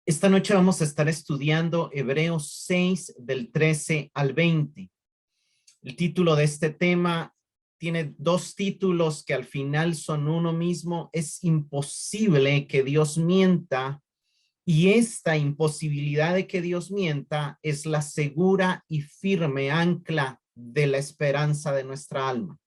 Esta noche vamos a estar estudiando Hebreos 6 del 13 al 20. El título de este tema tiene dos títulos que al final son uno mismo. Es imposible que Dios mienta, y esta imposibilidad de que Dios mienta es la segura y firme ancla de la esperanza de nuestra alma.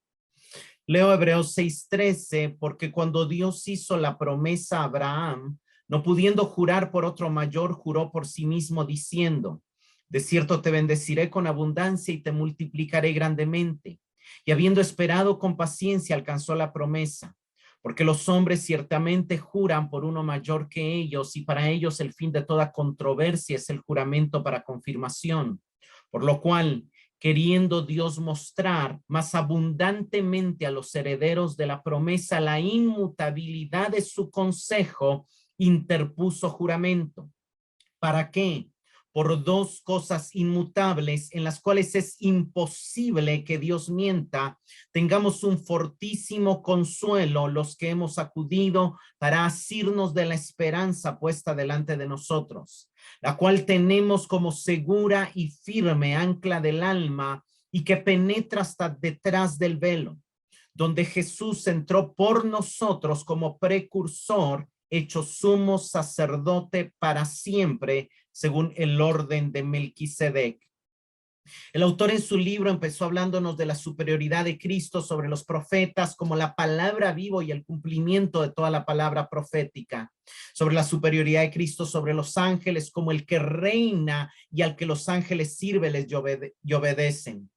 Leo Hebreos 6:13, porque cuando Dios hizo la promesa a Abraham, no pudiendo jurar por otro mayor, juró por sí mismo diciendo: de cierto te bendeciré con abundancia y te multiplicaré grandemente. Y habiendo esperado con paciencia, alcanzó la promesa. Porque los hombres ciertamente juran por uno mayor que ellos, y para ellos el fin de toda controversia es el juramento para confirmación. Por lo cual, queriendo Dios mostrar más abundantemente a los herederos de la promesa la inmutabilidad de su consejo, interpuso juramento. ¿Para qué? Por dos cosas inmutables en las cuales es imposible que Dios mienta, tengamos un fortísimo consuelo los que hemos acudido para asirnos de la esperanza puesta delante de nosotros, la cual tenemos como segura y firme ancla del alma y que penetra hasta detrás del velo, donde Jesús entró por nosotros como precursor, hecho sumo sacerdote para siempre, según el orden de Melquisedec. El autor en su libro empezó hablándonos de la superioridad de Cristo sobre los profetas como la palabra vivo y el cumplimiento de toda la palabra profética, sobre la superioridad de Cristo sobre los ángeles como el que reina y al que los ángeles sirven y obedecen,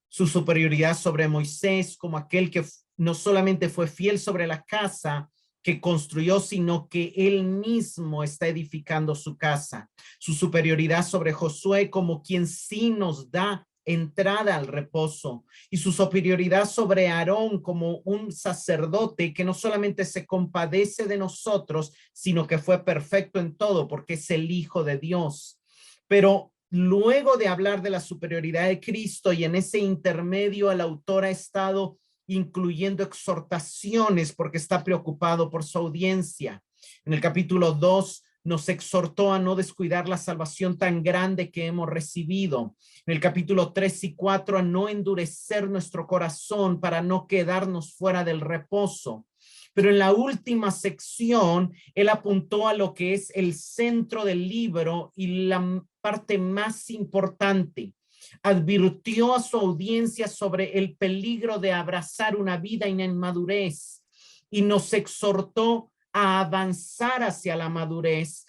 su superioridad sobre Moisés como aquel que no solamente fue fiel sobre la casa que construyó, sino que él mismo está edificando su casa, su superioridad sobre Josué como quien sí nos da entrada al reposo, y su superioridad sobre Aarón como un sacerdote que no solamente se compadece de nosotros, sino que fue perfecto en todo porque es el Hijo de Dios. Pero luego de hablar de la superioridad de Cristo y en ese intermedio, el autor ha estado incluyendo exhortaciones porque está preocupado por su audiencia. En el capítulo 2 nos exhortó a no descuidar la salvación tan grande que hemos recibido. En el capítulo 3 y 4 a no endurecer nuestro corazón para no quedarnos fuera del reposo. Pero en la última sección, él apuntó a lo que es el centro del libro y la parte más importante. Advirtió a su audiencia sobre el peligro de abrazar una vida en inmadurez y nos exhortó a avanzar hacia la madurez,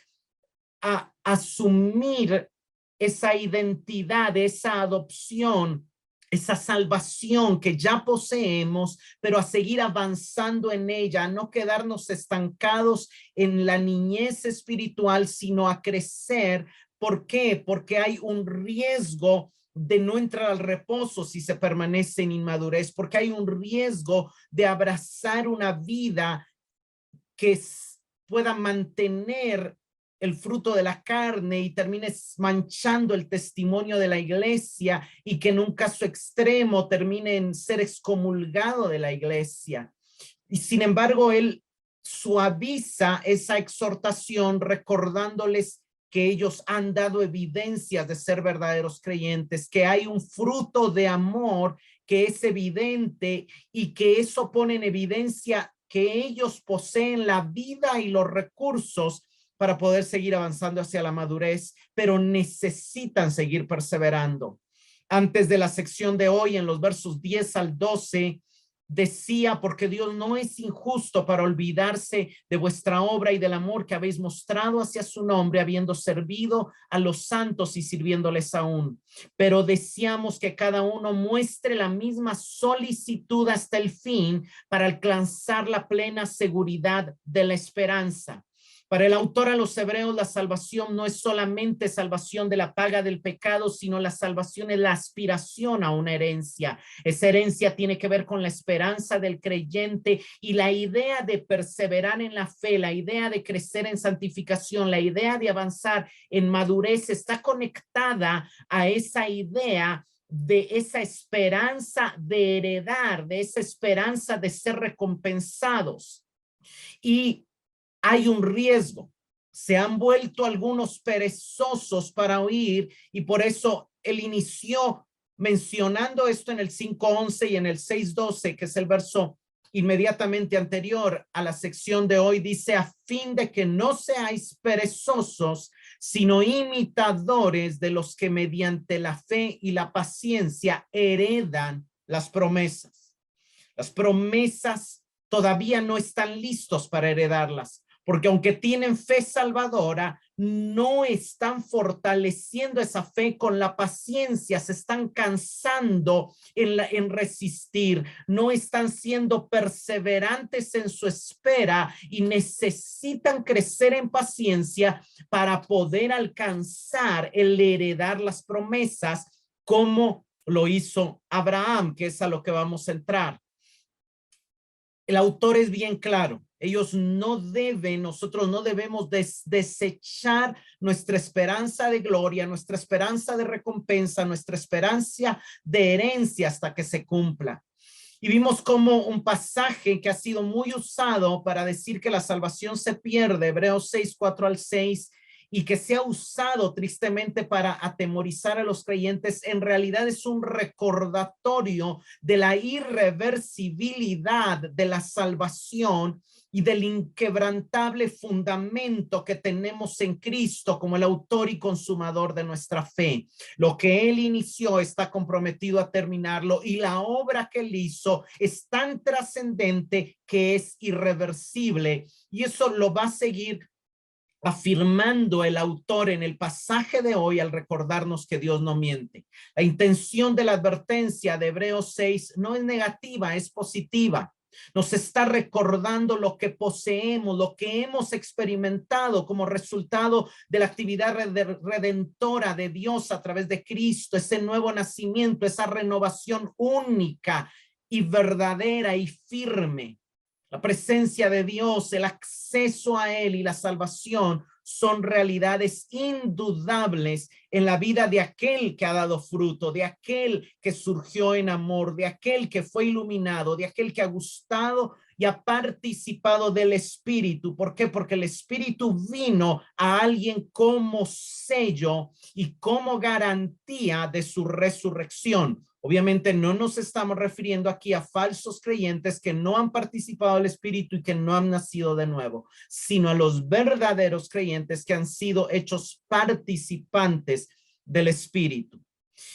a asumir esa identidad, esa adopción, esa salvación que ya poseemos, pero a seguir avanzando en ella, a no quedarnos estancados en la niñez espiritual, sino a crecer. ¿Por qué? Porque hay un riesgo de no entrar al reposo si se permanece en inmadurez, porque hay un riesgo de abrazar una vida que pueda mantener el fruto de la carne y termines manchando el testimonio de la iglesia, y que en un caso extremo termine en ser excomulgado de la iglesia. Y sin embargo, él suaviza esa exhortación recordándoles que ellos han dado evidencias de ser verdaderos creyentes, que hay un fruto de amor que es evidente y que eso pone en evidencia que ellos poseen la vida y los recursos para poder seguir avanzando hacia la madurez, pero necesitan seguir perseverando. Antes de la sección de hoy, en los versos 10 al 12, decía: porque Dios no es injusto para olvidarse de vuestra obra y del amor que habéis mostrado hacia su nombre, habiendo servido a los santos y sirviéndoles aún. Pero deseamos que cada uno muestre la misma solicitud hasta el fin para alcanzar la plena seguridad de la esperanza. Para el autor a los hebreos, la salvación no es solamente salvación de la paga del pecado, sino la salvación es la aspiración a una herencia. Esa herencia tiene que ver con la esperanza del creyente y la idea de perseverar en la fe, la idea de crecer en santificación, la idea de avanzar en madurez está conectada a esa idea de esa esperanza de heredar, de esa esperanza de ser recompensados. Y hay un riesgo. Se han vuelto algunos perezosos para oír, y por eso él inició mencionando esto en el 5:11 y en el 6:12, que es el verso inmediatamente anterior a la sección de hoy. Dice: a fin de que no seáis perezosos, sino imitadores de los que mediante la fe y la paciencia heredan las promesas. Las promesas todavía no están listos para heredarlas, porque aunque tienen fe salvadora, no están fortaleciendo esa fe con la paciencia, se están cansando en resistir, no están siendo perseverantes en su espera y necesitan crecer en paciencia para poder alcanzar el heredar las promesas como lo hizo Abraham, que es a lo que vamos a entrar. El autor es bien claro. Nosotros no debemos desechar nuestra esperanza de gloria, nuestra esperanza de recompensa, nuestra esperanza de herencia hasta que se cumpla. Y vimos como un pasaje que ha sido muy usado para decir que la salvación se pierde, Hebreos 6:4-6, y que se ha usado tristemente para atemorizar a los creyentes, en realidad es un recordatorio de la irreversibilidad de la salvación y del inquebrantable fundamento que tenemos en Cristo como el autor y consumador de nuestra fe. Lo que él inició está comprometido a terminarlo, y la obra que él hizo es tan trascendente que es irreversible, y eso lo va a seguir afirmando el autor en el pasaje de hoy al recordarnos que Dios no miente. La intención de la advertencia de Hebreos 6 no es negativa, es positiva. Nos está recordando lo que poseemos, lo que hemos experimentado como resultado de la actividad redentora de Dios a través de Cristo, ese nuevo nacimiento, esa renovación única y verdadera y firme. La presencia de Dios, el acceso a Él y la salvación son realidades indudables en la vida de aquel que ha dado fruto, de aquel que surgió en amor, de aquel que fue iluminado, de aquel que ha gustado y ha participado del Espíritu. ¿Por qué? Porque el Espíritu vino a alguien como sello y como garantía de su resurrección. Obviamente no nos estamos refiriendo aquí a falsos creyentes que no han participado del Espíritu y que no han nacido de nuevo, sino a los verdaderos creyentes que han sido hechos participantes del Espíritu.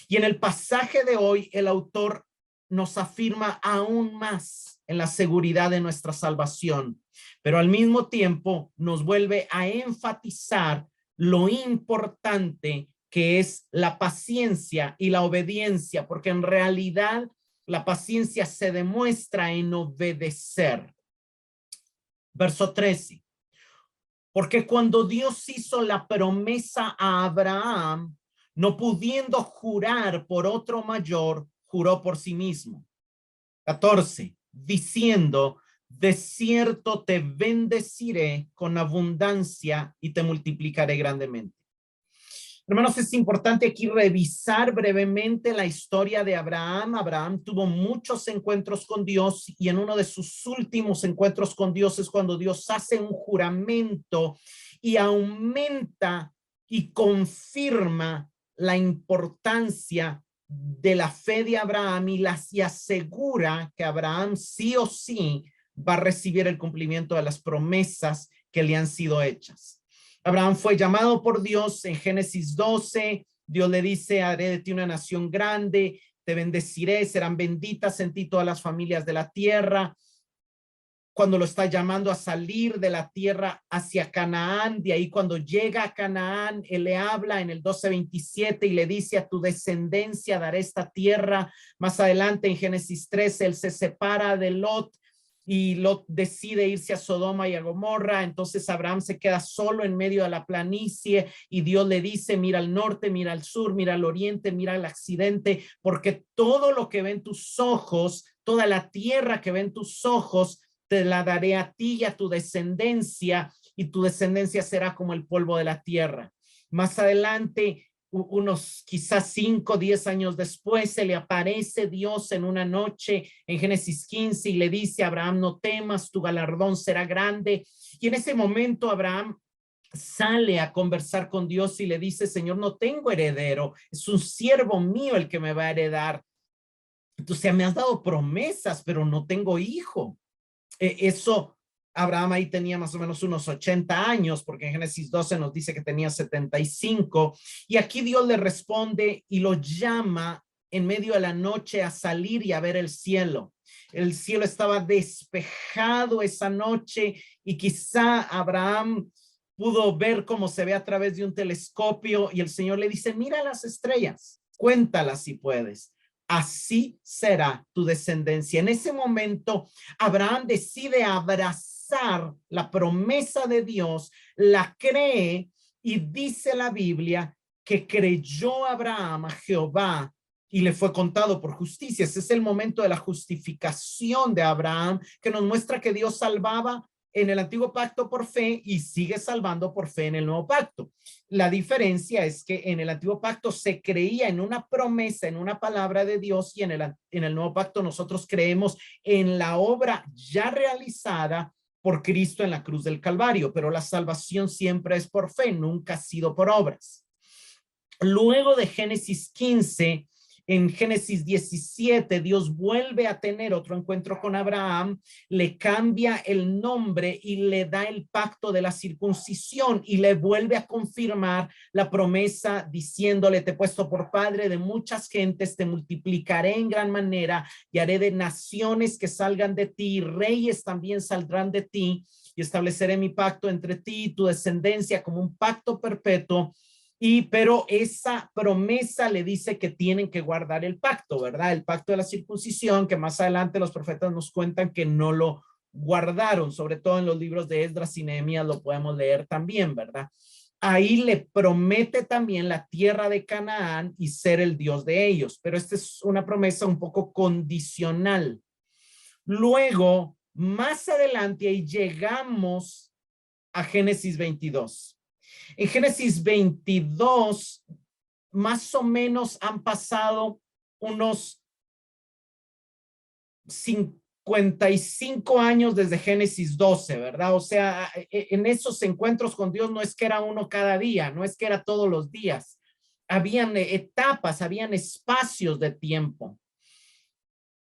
Y en el pasaje de hoy, el autor nos afirma aún más en la seguridad de nuestra salvación, pero al mismo tiempo nos vuelve a enfatizar lo importante que es la paciencia y la obediencia, porque en realidad la paciencia se demuestra en obedecer. Verso 13. Porque cuando Dios hizo la promesa a Abraham, no pudiendo jurar por otro mayor, juró por sí mismo. 14. Diciendo: de cierto te bendeciré con abundancia y te multiplicaré grandemente. Hermanos, es importante aquí revisar brevemente la historia de Abraham. Abraham tuvo muchos encuentros con Dios, y en uno de sus últimos encuentros con Dios es cuando Dios hace un juramento y aumenta y confirma la importancia de la fe de Abraham y asegura que Abraham sí o sí va a recibir el cumplimiento de las promesas que le han sido hechas. Abraham fue llamado por Dios en Génesis 12. Dios le dice: haré de ti una nación grande, te bendeciré, serán benditas en ti todas las familias de la tierra. Cuando lo está llamando a salir de la tierra hacia Canaán, de ahí cuando llega a Canaán, él le habla en el 12:27 y le dice: a tu descendencia daré esta tierra. Más adelante en Génesis 13, él se separa de Lot y Lot decide irse a Sodoma y a Gomorra. Entonces Abraham se queda solo en medio de la planicie y Dios le dice: mira al norte, mira al sur, mira al oriente, mira al occidente, porque todo lo que ven tus ojos, toda la tierra que ven tus ojos, te la daré a ti y a tu descendencia, y tu descendencia será como el polvo de la tierra. Más adelante, unos quizás 5 o 10 años después, se le aparece Dios en una noche en Génesis 15 y le dice: Abraham, no temas, tu galardón será grande. Y en ese momento Abraham sale a conversar con Dios y le dice, Señor, no tengo heredero, es un siervo mío el que me va a heredar. Entonces me has dado promesas, pero no tengo hijo. Eso, Abraham ahí tenía más o menos unos 80 años, porque en Génesis 12 nos dice que tenía 75. Y aquí Dios le responde y lo llama en medio de la noche a salir y a ver el cielo. El cielo estaba despejado esa noche y quizá Abraham pudo ver cómo se ve a través de un telescopio y el Señor le dice, mira las estrellas, cuéntalas si puedes. Así será tu descendencia. En ese momento, Abraham decide abrazar la promesa de Dios, la cree y dice la Biblia que creyó Abraham a Jehová y le fue contado por justicia. Ese es el momento de la justificación de Abraham, que nos muestra que Dios salvaba en el antiguo pacto por fe y sigue salvando por fe en el nuevo pacto. La diferencia es que en el antiguo pacto se creía en una promesa, en una palabra de Dios, y en el nuevo pacto nosotros creemos en la obra ya realizada por Cristo en la cruz del Calvario, pero la salvación siempre es por fe, nunca ha sido por obras. Luego de Génesis 15, en Génesis 17, Dios vuelve a tener otro encuentro con Abraham, le cambia el nombre y le da el pacto de la circuncisión y le vuelve a confirmar la promesa diciéndole, te he puesto por padre de muchas gentes, te multiplicaré en gran manera y haré de naciones que salgan de ti, reyes también saldrán de ti y estableceré mi pacto entre ti y tu descendencia como un pacto perpetuo. Pero esa promesa le dice que tienen que guardar el pacto, ¿verdad? El pacto de la circuncisión, que más adelante los profetas nos cuentan que no lo guardaron, sobre todo en los libros de Esdras y Nehemías lo podemos leer también, ¿verdad? Ahí le promete también la tierra de Canaán y ser el Dios de ellos, pero esta es una promesa un poco condicional. Luego, más adelante, ahí llegamos a Génesis 22. En Génesis 22, más o menos han pasado unos 55 años desde Génesis 12, ¿verdad? O sea, en esos encuentros con Dios no es que era uno cada día, no es que era todos los días. Habían etapas, habían espacios de tiempo.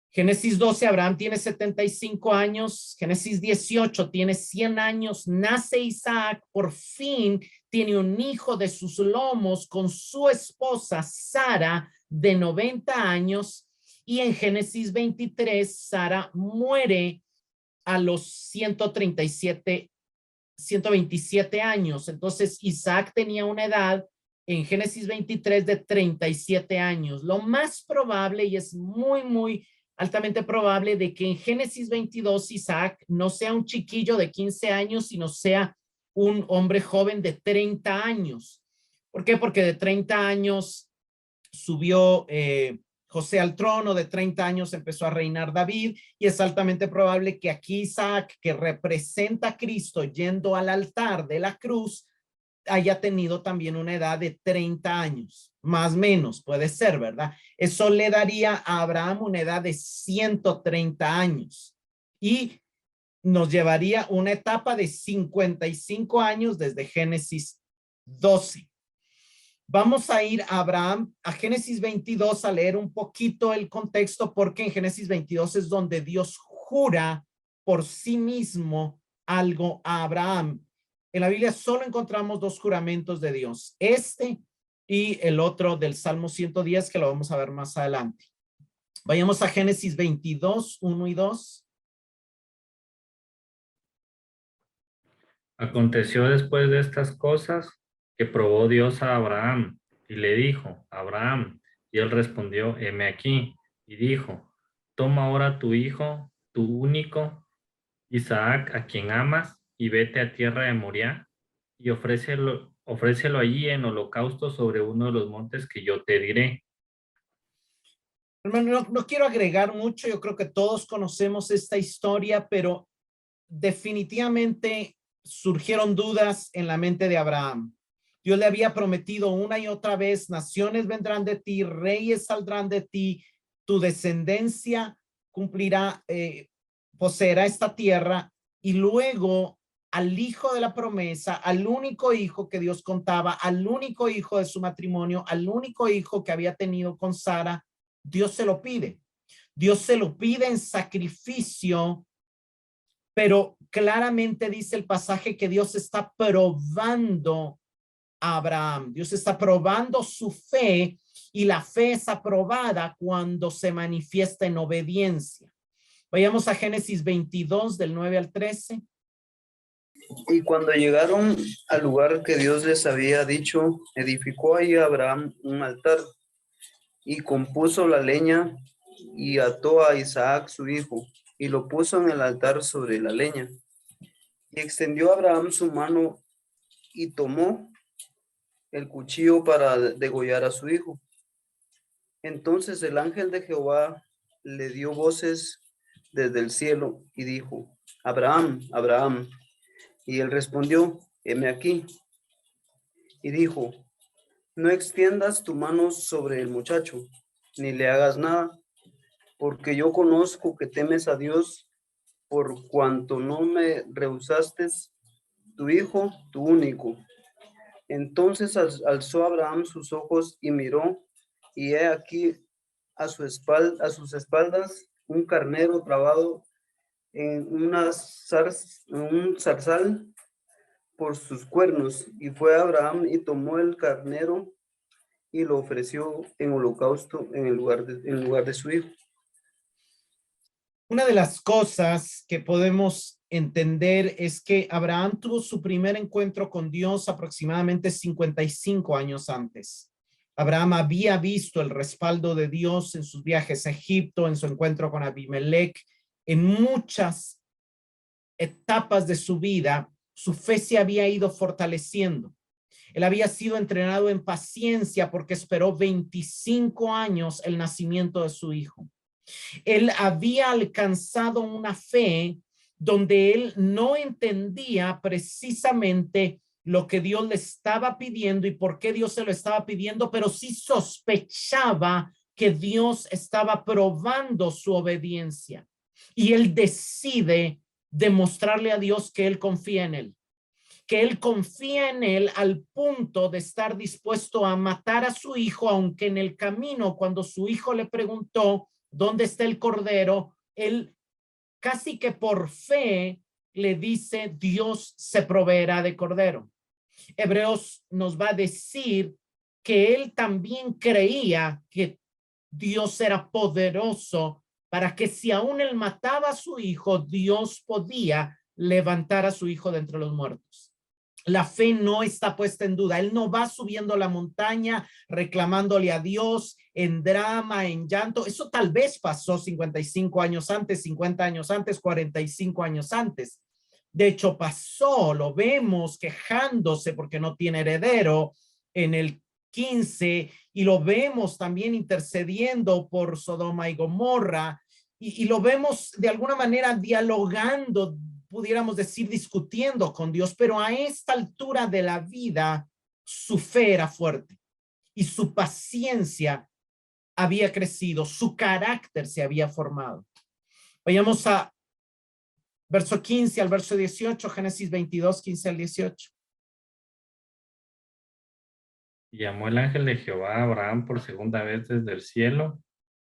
Génesis 12, Abraham tiene 75 años, Génesis 18 tiene 100 años, nace Isaac, por fin tiene un hijo de sus lomos con su esposa Sara de 90 años y en Génesis 23 Sara muere a los 127 años. Entonces Isaac tenía una edad en Génesis 23 de 37 años. Lo más probable y es muy altamente probable de que en Génesis 22 Isaac no sea un chiquillo de 15 años, sino sea un hombre joven de 30 años. ¿Por qué? Porque de 30 años subió José al trono, de 30 años empezó a reinar David y es altamente probable que aquí Isaac, que representa a Cristo yendo al altar de la cruz, haya tenido también una edad de 30 años, más o menos, puede ser, ¿verdad? Eso le daría a Abraham una edad de 130 años y nos llevaría una etapa de 55 años desde Génesis 12. Vamos a ir a Abraham, a Génesis 22, a leer un poquito el contexto, porque en Génesis 22 es donde Dios jura por sí mismo algo a Abraham. En la Biblia solo encontramos dos juramentos de Dios, este y el otro del Salmo 110, que lo vamos a ver más adelante. Vayamos a Génesis 22, 1 y 2. Aconteció después de estas cosas que probó Dios a Abraham y le dijo, Abraham, y él respondió, heme aquí, y dijo, toma ahora tu hijo, tu único, Isaac, a quien amas, y vete a tierra de Moriah, y ofrécelo allí en holocausto sobre uno de los montes que yo te diré. Hermano, no quiero agregar mucho, yo creo que todos conocemos esta historia, pero definitivamente surgieron dudas en la mente de Abraham. Dios le había prometido una y otra vez, naciones vendrán de ti, reyes saldrán de ti, tu descendencia cumplirá, poseerá esta tierra. Y luego al hijo de la promesa, al único hijo que Dios contaba, al único hijo de su matrimonio, al único hijo que había tenido con Sara, Dios se lo pide. Dios se lo pide en sacrificio, pero claramente dice el pasaje que Dios está probando a Abraham. Dios está probando su fe y la fe es aprobada cuando se manifiesta en obediencia. Vayamos a Génesis 22 del 9 al 13. Y cuando llegaron al lugar que Dios les había dicho, edificó ahí Abraham un altar y compuso la leña y ató a Isaac su hijo y lo puso en el altar sobre la leña. Y extendió Abraham su mano y tomó el cuchillo para degollar a su hijo. Entonces el ángel de Jehová le dio voces desde el cielo y dijo: Abraham, Abraham. Y él respondió: heme aquí. Y dijo: no extiendas tu mano sobre el muchacho, ni le hagas nada, porque yo conozco que temes a Dios, por cuanto no me rehusaste tu hijo, tu único. Entonces alzó Abraham sus ojos y miró, y he aquí a sus espaldas un carnero trabado en un zarzal por sus cuernos, y fue Abraham y tomó el carnero y lo ofreció en holocausto en lugar de su hijo. Una de las cosas que podemos entender es que Abraham tuvo su primer encuentro con Dios aproximadamente 55 años antes. Abraham había visto el respaldo de Dios en sus viajes a Egipto, en su encuentro con Abimelech, en muchas etapas de su vida, su fe se había ido fortaleciendo. Él había sido entrenado en paciencia porque esperó 25 años el nacimiento de su hijo. Él había alcanzado una fe donde él no entendía precisamente lo que Dios le estaba pidiendo y por qué Dios se lo estaba pidiendo, pero sí sospechaba que Dios estaba probando su obediencia. Y él decide demostrarle a Dios que él confía en él, que él confía en él al punto de estar dispuesto a matar a su hijo, aunque en el camino, cuando su hijo le preguntó ¿dónde está el cordero?, él casi que por fe le dice: Dios se proveerá de cordero. Hebreos nos va a decir que él también creía que Dios era poderoso para que si aún él mataba a su hijo, Dios podía levantar a su hijo de entre los muertos. La fe no está puesta en duda. Él no va subiendo la montaña reclamándole a Dios en drama, en llanto. Eso tal vez pasó 55 años antes, 50 años antes, 45 años antes. De hecho, pasó, lo vemos quejándose porque no tiene heredero en el 15 y lo vemos también intercediendo por Sodoma y Gomorra y lo vemos de alguna manera dialogando, pudiéramos decir discutiendo con Dios, pero a esta altura de la vida su fe era fuerte y su paciencia había crecido, su carácter se había formado. Vayamos a verso 15 al verso 18, Génesis 22, 15 al 18. Y llamó el ángel de Jehová a Abraham por segunda vez desde el cielo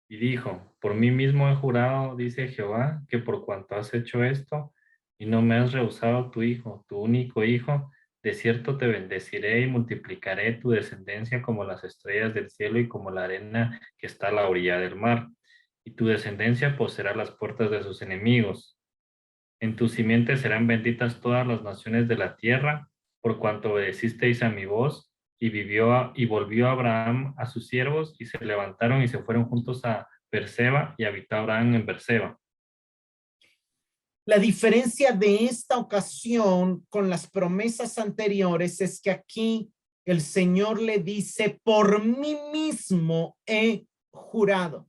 y dijo: por mí mismo he jurado, dice Jehová, que por cuanto has hecho esto y no me has rehusado tu hijo, tu único hijo, de cierto te bendeciré y multiplicaré tu descendencia como las estrellas del cielo y como la arena que está a la orilla del mar. Y tu descendencia poseerá las puertas de sus enemigos. En tu simiente serán benditas todas las naciones de la tierra, por cuanto obedecisteis a mi voz. Y volvió Abraham a sus siervos, y se levantaron y se fueron juntos a Berseba, y habitó Abraham en Berseba. La diferencia de esta ocasión con las promesas anteriores es que aquí el Señor le dice: por mí mismo he jurado.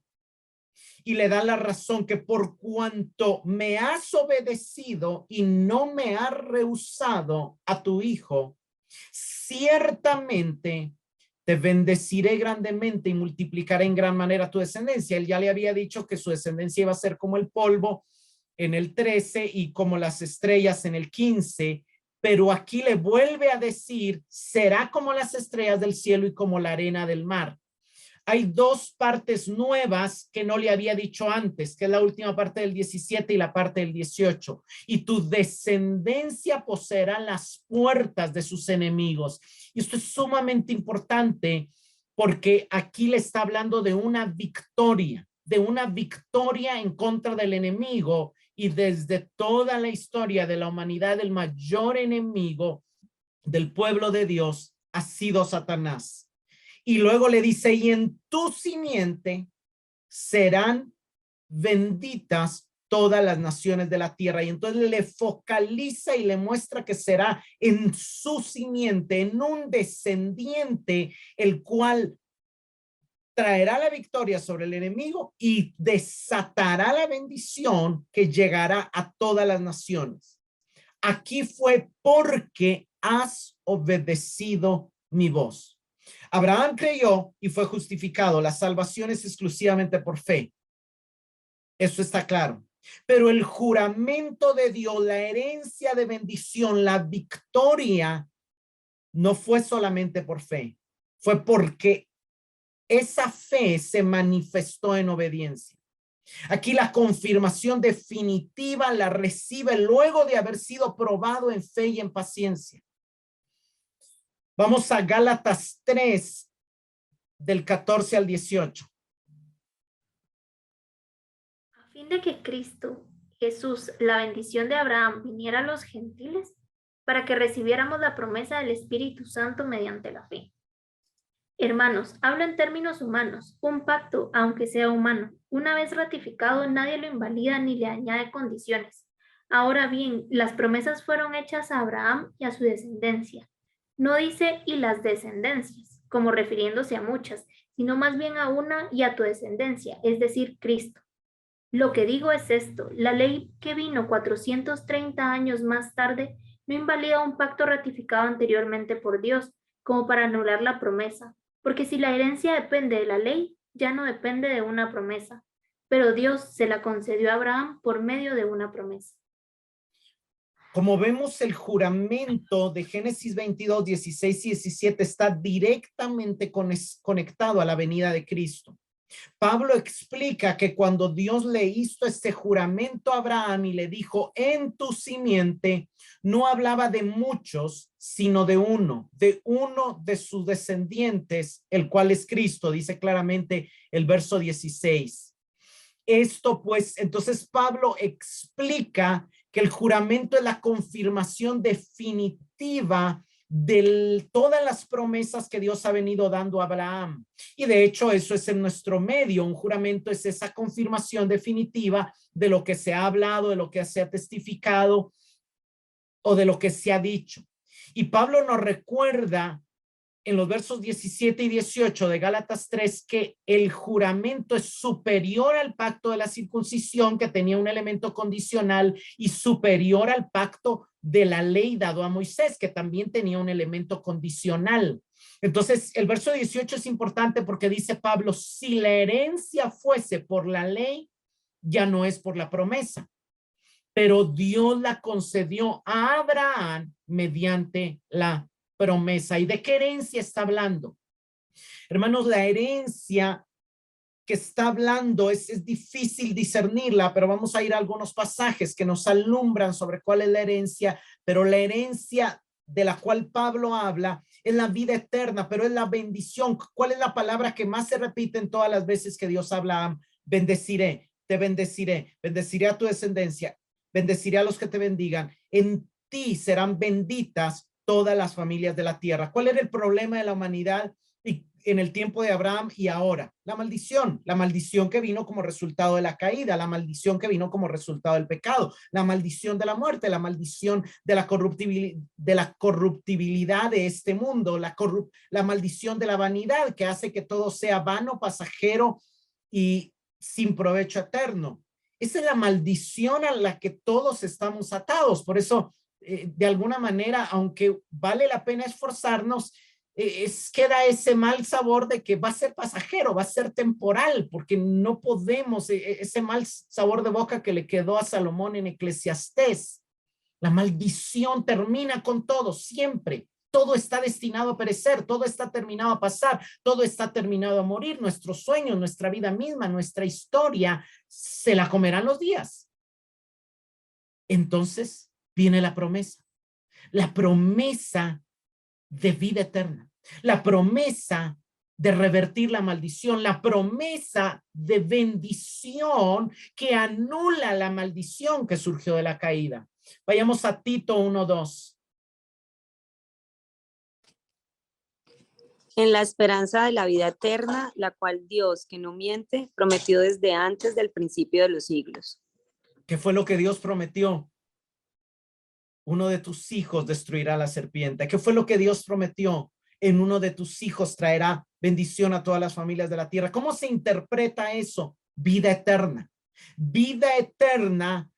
Y le da la razón que por cuanto me has obedecido y no me has rehusado a tu hijo, ciertamente te bendeciré grandemente y multiplicaré en gran manera tu descendencia. Él ya le había dicho que su descendencia iba a ser como el polvo en el 13 y como las estrellas en el 15, pero aquí le vuelve a decir, será como las estrellas del cielo y como la arena del mar. Hay dos partes nuevas que no le había dicho antes, que es la última parte del 17 y la parte del 18. Y tu descendencia poseerá las puertas de sus enemigos. Y esto es sumamente importante porque aquí le está hablando de una victoria en contra del enemigo. Y desde toda la historia de la humanidad, el mayor enemigo del pueblo de Dios ha sido Satanás. Y luego le dice, y en tu simiente serán benditas todas las naciones de la tierra. Y entonces le focaliza y le muestra que será en su simiente, en un descendiente, el cual traerá la victoria sobre el enemigo y desatará la bendición que llegará a todas las naciones. Aquí fue porque has obedecido mi voz. Abraham creyó y fue justificado. La salvación es exclusivamente por fe. Eso está claro. Pero el juramento de Dios, la herencia de bendición, la victoria, no fue solamente por fe. Fue porque esa fe se manifestó en obediencia. Aquí la confirmación definitiva la recibe luego de haber sido probado en fe y en paciencia. Vamos a Gálatas 3, del 14 al 18. A fin de que Cristo Jesús, la bendición de Abraham, viniera a los gentiles, para que recibiéramos la promesa del Espíritu Santo mediante la fe. Hermanos, hablo en términos humanos. Un pacto, aunque sea humano, una vez ratificado, nadie lo invalida ni le añade condiciones. Ahora bien, las promesas fueron hechas a Abraham y a su descendencia. No dice y las descendencias, como refiriéndose a muchas, sino más bien a una y a tu descendencia, es decir, Cristo. Lo que digo es esto: la ley que vino 430 años más tarde no invalida un pacto ratificado anteriormente por Dios, como para anular la promesa, porque si la herencia depende de la ley, ya no depende de una promesa, pero Dios se la concedió a Abraham por medio de una promesa. Como vemos, el juramento de Génesis 22, 16 y 17 está directamente conectado a la venida de Cristo. Pablo explica que cuando Dios le hizo este juramento a Abraham y le dijo, en tu simiente, no hablaba de muchos, sino de uno de sus descendientes, el cual es Cristo, dice claramente el verso 16. Esto pues, entonces Pablo explica que el juramento es la confirmación definitiva de todas las promesas que Dios ha venido dando a Abraham. Y de hecho eso es en nuestro medio. Un juramento es esa confirmación definitiva de lo que se ha hablado, de lo que se ha testificado o de lo que se ha dicho. Y Pablo nos recuerda en los versos 17 y 18 de Gálatas 3 que el juramento es superior al pacto de la circuncisión, que tenía un elemento condicional, y superior al pacto de la ley dado a Moisés, que también tenía un elemento condicional. Entonces, el verso 18 es importante porque dice Pablo, si la herencia fuese por la ley, ya no es por la promesa, pero Dios la concedió a Abraham mediante la promesa. ¿Y de qué herencia está hablando? Hermanos, la herencia que está hablando es difícil discernirla, pero vamos a ir a algunos pasajes que nos alumbran sobre cuál es la herencia, pero la herencia de la cual Pablo habla es la vida eterna, pero es la bendición. ¿Cuál es la palabra que más se repite en todas las veces que Dios habla? Bendeciré, te bendeciré, bendeciré a tu descendencia, bendeciré a los que te bendigan, en ti serán benditas todas las familias de la tierra. ¿Cuál era el problema de la humanidad y en el tiempo de Abraham y ahora? La maldición que vino como resultado de la caída, la maldición que vino como resultado del pecado, la maldición de la muerte, la maldición de la corruptibilidad de este mundo, la maldición de la vanidad que hace que todo sea vano, pasajero y sin provecho eterno. Esa es la maldición a la que todos estamos atados. Por eso, de alguna manera, aunque vale la pena esforzarnos, queda ese mal sabor de que va a ser pasajero, va a ser temporal, porque no podemos, ese mal sabor de boca que le quedó a Salomón en Eclesiastés. La maldición termina con todo, siempre. Todo está destinado a perecer, todo está terminado a pasar, todo está terminado a morir. Nuestros sueños, nuestra vida misma, nuestra historia, se la comerán los días. Entonces viene la promesa de vida eterna, la promesa de revertir la maldición, la promesa de bendición que anula la maldición que surgió de la caída. Vayamos a Tito 1:2. En la esperanza de la vida eterna, la cual Dios, que no miente, prometió desde antes del principio de los siglos. ¿Qué fue lo que Dios prometió? Uno de tus hijos destruirá la serpiente. ¿Qué fue lo que Dios prometió? En uno de tus hijos traerá bendición a todas las familias de la tierra. ¿Cómo se interpreta eso? Vida eterna. Vida eterna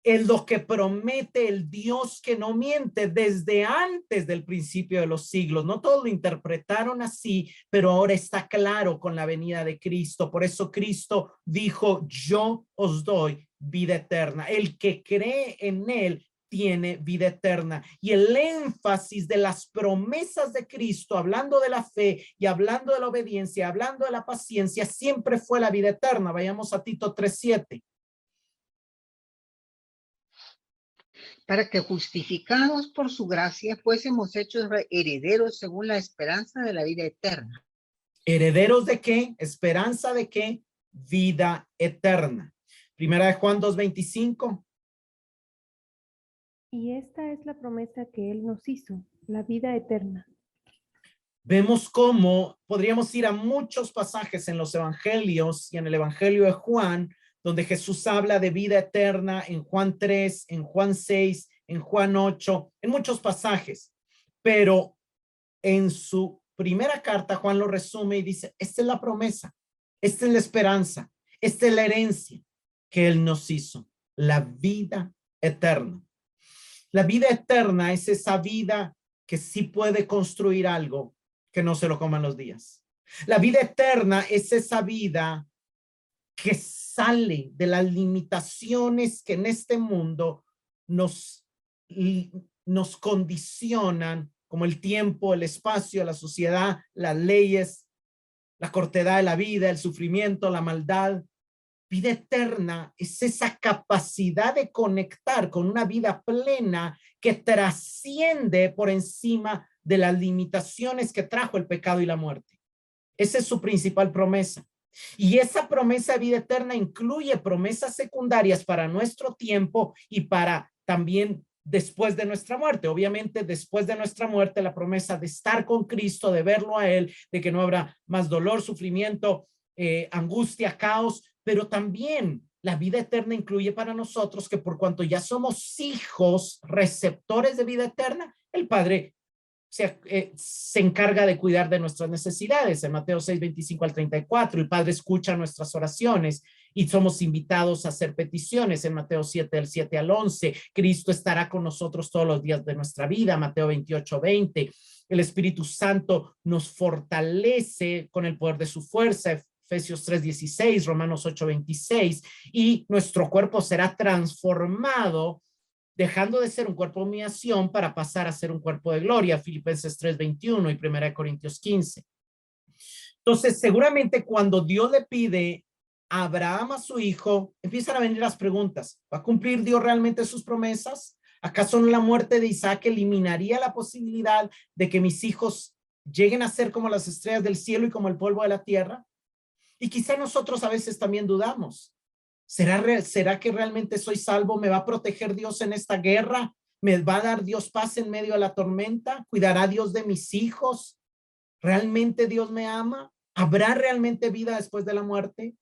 es lo que promete el Dios que no miente desde antes del principio de los siglos. No todos lo interpretaron así, pero ahora está claro con la venida de Cristo. Por eso Cristo dijo, yo os doy vida eterna. El que cree en él tiene vida eterna. Y el énfasis de las promesas de Cristo, hablando de la fe y hablando de la obediencia, hablando de la paciencia, siempre fue la vida eterna. Vayamos a Tito 3:7. Para que justificados por su gracia fuésemos hechos herederos según la esperanza de la vida eterna. ¿Herederos de qué? ¿Esperanza de qué? Vida eterna. Primera de Juan 2:25. Y esta es la promesa que Él nos hizo, la vida eterna. Vemos cómo podríamos ir a muchos pasajes en los evangelios y en el evangelio de Juan, donde Jesús habla de vida eterna en Juan 3, en Juan 6, en Juan 8, en muchos pasajes. Pero en su primera carta, Juan lo resume y dice, esta es la promesa, esta es la esperanza, esta es la herencia que Él nos hizo, la vida eterna. La vida eterna es esa vida que sí puede construir algo que no se lo coman los días. La vida eterna es esa vida que sale de las limitaciones que en este mundo nos condicionan, como el tiempo, el espacio, la sociedad, las leyes, la cortedad de la vida, el sufrimiento, la maldad. Vida eterna es esa capacidad de conectar con una vida plena que trasciende por encima de las limitaciones que trajo el pecado y la muerte. Esa es su principal promesa. Y esa promesa de vida eterna incluye promesas secundarias para nuestro tiempo y para también después de nuestra muerte. Obviamente, después de nuestra muerte, la promesa de estar con Cristo, de verlo a Él, de que no habrá más dolor, sufrimiento, angustia, caos, pero también la vida eterna incluye para nosotros que por cuanto ya somos hijos receptores de vida eterna, el Padre se encarga de cuidar de nuestras necesidades. En Mateo 6:25-34, el Padre escucha nuestras oraciones y somos invitados a hacer peticiones. En Mateo 7:7-11, Cristo estará con nosotros todos los días de nuestra vida. Mateo 28:20, el Espíritu Santo nos fortalece con el poder de su fuerza. Efesios 3:16, Romanos 8:26, y nuestro cuerpo será transformado, dejando de ser un cuerpo de humillación para pasar a ser un cuerpo de gloria, Filipenses 3:21 y 1 Corintios 15. Entonces, seguramente cuando Dios le pide a Abraham a su hijo, empiezan a venir las preguntas. ¿Va a cumplir Dios realmente sus promesas? ¿Acaso la muerte de Isaac eliminaría la posibilidad de que mis hijos lleguen a ser como las estrellas del cielo y como el polvo de la tierra? Y quizá nosotros a veces también dudamos. ¿Será que realmente soy salvo? ¿Me va a proteger Dios en esta guerra? ¿Me va a dar Dios paz en medio de la tormenta? ¿Cuidará Dios de mis hijos? ¿Realmente Dios me ama? ¿Habrá realmente vida después de la muerte?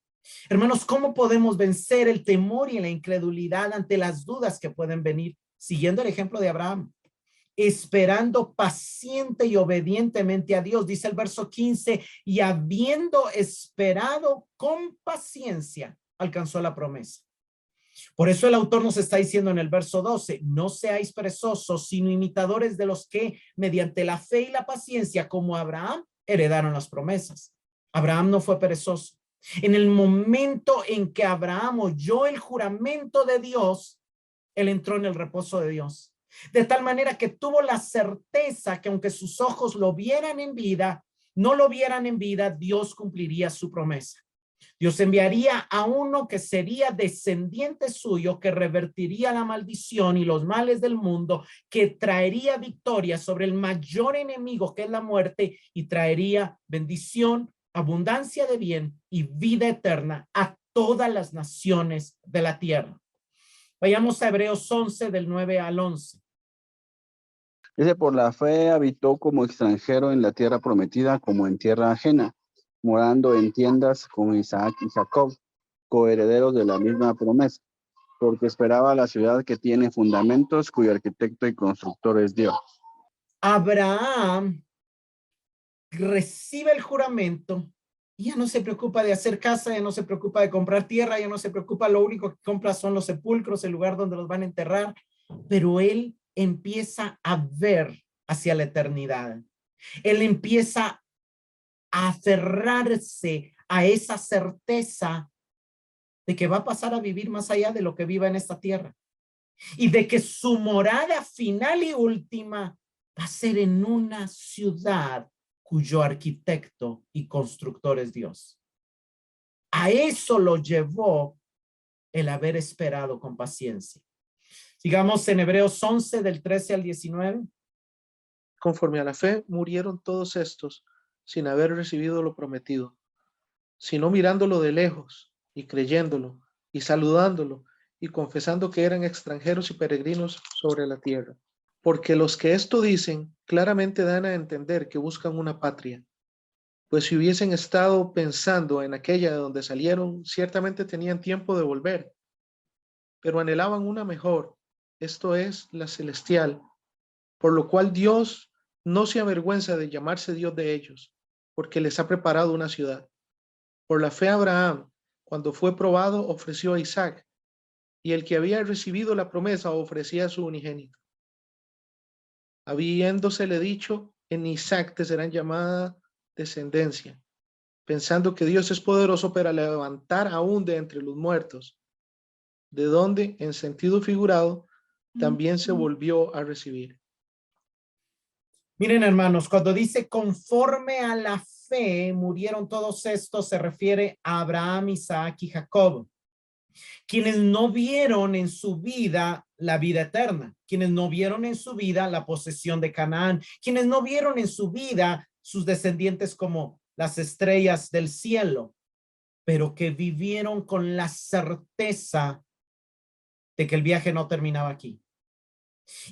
Hermanos, ¿cómo podemos vencer el temor y la incredulidad ante las dudas que pueden venir? Siguiendo el ejemplo de Abraham, esperando paciente y obedientemente a Dios, dice el verso 15, y habiendo esperado con paciencia, alcanzó la promesa. Por eso el autor nos está diciendo en el verso 12, no seáis perezosos, sino imitadores de los que mediante la fe y la paciencia, como Abraham, heredaron las promesas. Abraham no fue perezoso. En el momento en que Abraham oyó el juramento de Dios, él entró en el reposo de Dios. De tal manera que tuvo la certeza que aunque sus ojos lo vieran en vida, no lo vieran en vida, Dios cumpliría su promesa. Dios enviaría a uno que sería descendiente suyo, que revertiría la maldición y los males del mundo, que traería victoria sobre el mayor enemigo que es la muerte y traería bendición, abundancia de bien y vida eterna a todas las naciones de la tierra. Vayamos a Hebreos 11 del 9 al 11. Dice, por la fe habitó como extranjero en la tierra prometida, como en tierra ajena, morando en tiendas con Isaac y Jacob, coherederos de la misma promesa, porque esperaba la ciudad que tiene fundamentos, cuyo arquitecto y constructor es Dios. Abraham recibe el juramento y ya no se preocupa de hacer casa, ya no se preocupa de comprar tierra, ya no se preocupa, lo único que compra son los sepulcros, el lugar donde los van a enterrar, pero él empieza a ver hacia la eternidad. Él empieza a aferrarse a esa certeza de que va a pasar a vivir más allá de lo que viva en esta tierra y de que su morada final y última va a ser en una ciudad cuyo arquitecto y constructor es Dios. A eso lo llevó el haber esperado con paciencia. Sigamos en Hebreos 11 del 13 al 19. Conforme a la fe murieron todos estos sin haber recibido lo prometido, sino mirándolo de lejos y creyéndolo y saludándolo y confesando que eran extranjeros y peregrinos sobre la tierra. Porque los que esto dicen claramente dan a entender que buscan una patria, pues si hubiesen estado pensando en aquella de donde salieron, ciertamente tenían tiempo de volver, pero anhelaban una mejor, esto es, la celestial, por lo cual Dios no se avergüenza de llamarse Dios de ellos, porque les ha preparado una ciudad. Por la fe Abraham, cuando fue probado, ofreció a Isaac, y el que había recibido la promesa ofrecía a su unigénito. Habiéndosele dicho, en Isaac te serán llamada descendencia, pensando que Dios es poderoso para levantar aún de entre los muertos, de donde, en sentido figurado, también se volvió a recibir. Miren, hermanos, cuando dice conforme a la fe murieron todos estos, se refiere a Abraham, Isaac y Jacob, quienes no vieron en su vida la vida eterna, quienes no vieron en su vida la posesión de Canaán, quienes no vieron en su vida sus descendientes como las estrellas del cielo, pero que vivieron con la certeza de que el viaje no terminaba aquí.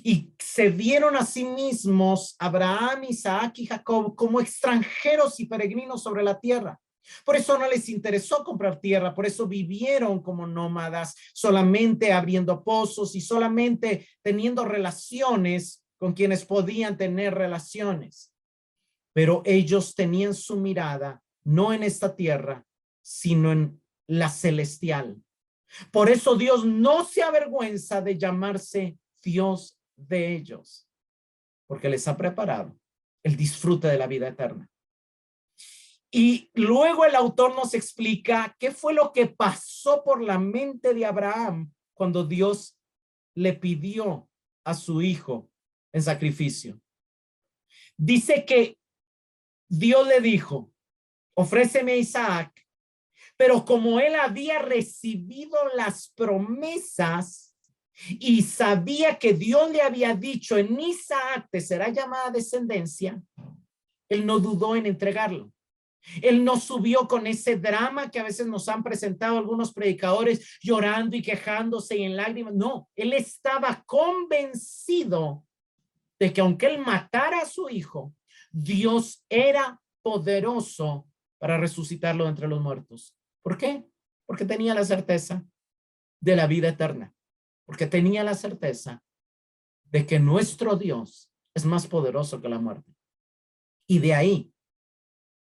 Y se vieron a sí mismos, Abraham, Isaac y Jacob, como extranjeros y peregrinos sobre la tierra. Por eso no les interesó comprar tierra, por eso vivieron como nómadas, solamente abriendo pozos y solamente teniendo relaciones con quienes podían tener relaciones. Pero ellos tenían su mirada no en esta tierra, sino en la celestial. Por eso Dios no se avergüenza de llamarse Dios de ellos, porque les ha preparado el disfrute de la vida eterna. Y luego el autor nos explica qué fue lo que pasó por la mente de Abraham cuando Dios le pidió a su hijo en sacrificio. Dice que Dios le dijo, ofréceme a Isaac, pero como él había recibido las promesas y sabía que Dios le había dicho, en Isaac te será llamada descendencia, él no dudó en entregarlo. Él no subió con ese drama que a veces nos han presentado algunos predicadores, llorando y quejándose y en lágrimas. No, él estaba convencido de que aunque él matara a su hijo, Dios era poderoso para resucitarlo de entre los muertos. ¿Por qué? Porque tenía la certeza de la vida eterna. Porque tenía la certeza de que nuestro Dios es más poderoso que la muerte. Y de ahí,